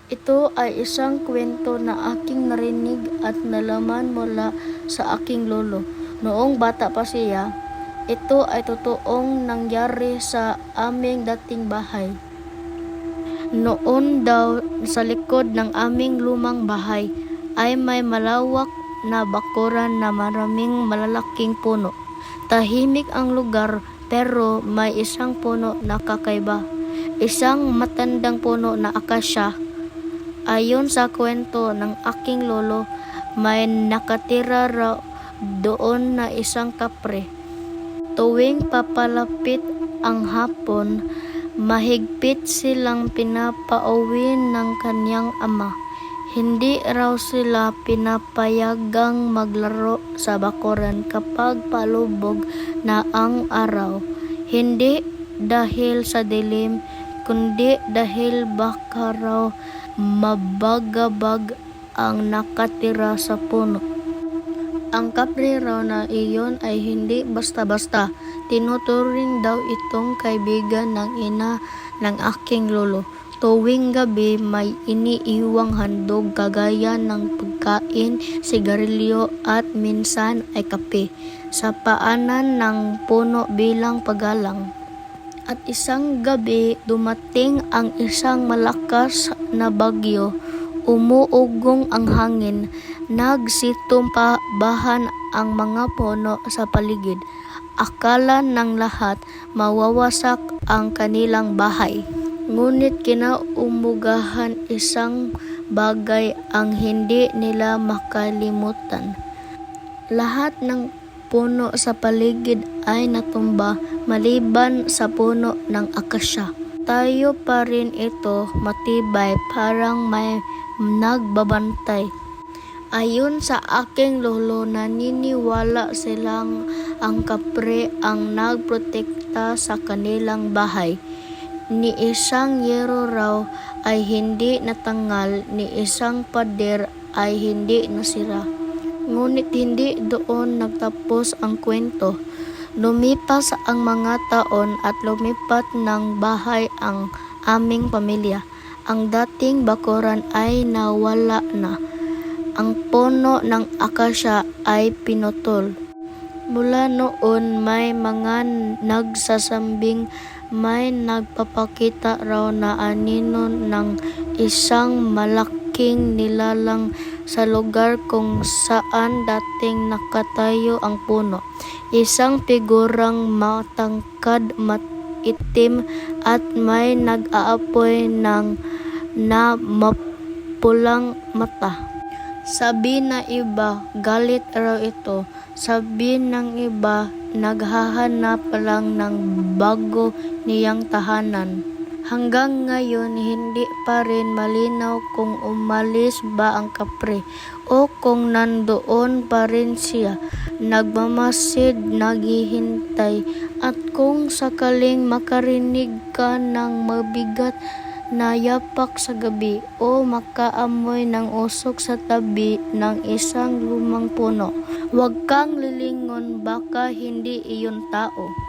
Ito ay isang kwento na aking narinig at nalaman mula sa aking lolo. Noong bata pa siya, ito ay totoong nangyari sa aming dating bahay. Noon daw sa likod ng aming lumang bahay ay may malawak na bakuran na maraming malalaking puno. Tahimik ang lugar pero may isang puno na kakaiba. Isang matandang puno na akasya. Ayon sa kwento ng aking lolo, may nakatira raw doon na isang kapre. Tuwing papalapit ang hapon, mahigpit silang pinapauwi ng kanyang ama. Hindi raw sila pinapayagang maglaro sa bakuran kapag palubog na ang araw. Hindi dahil sa dilim, kundi dahil baka raw mabagabag ang nakatira sa puno. Ang kapre raw na iyon ay hindi basta-basta. Tinuturing daw itong kaibigan ng ina ng aking lolo. Tuwing gabi may iniiwang handog kagaya ng pagkain, sigarilyo at minsan ay kape sa paanan ng puno bilang paggalang. At isang gabi dumating ang isang malakas na bagyo. Umuugong ang hangin. Nagsitumpabahan ang mga puno sa paligid. Akala ng lahat mawawasak ang kanilang bahay. Ngunit kinaumagahan isang bagay ang hindi nila makalimutan. Lahat ng puno sa paligid ay natumba maliban sa puno ng akasya. Tayo pa rin ito matibay, parang may nagbabantay. Ayon sa aking lolo, naniniwala silang ang kapre ang nagprotekta sa kanilang bahay. Ni isang yero raw ay hindi natanggal, ni isang pader ay hindi nasira. Ngunit hindi doon nagtapos ang kwento. Lumipas ang mga taon at lumipat ng bahay ang aming pamilya. Ang dating bakuran ay nawala na. Ang puno ng akasya ay pinutol. Mula noon may mga nagsasambing may nagpapakita raw na anino ng isang malaking nilalang sa lugar kung saan dating nakatayo ang puno. Isang figurang matangkad, maitim at may nag-aapoy na mapulang mata. Sabi na iba, galit raw ito. Sabi ng iba, naghahanap lang ng bago niyang tahanan. Hanggang ngayon, hindi pa rin malinaw kung umalis ba ang kapre o kung nandoon pa rin siya, nagmamasid, naghihintay. At kung sakaling makarinig ka ng mabigat na yapak sa gabi o makaamoy ng usok sa tabi ng isang lumang puno, huwag kang lilingon, baka hindi iyon tao.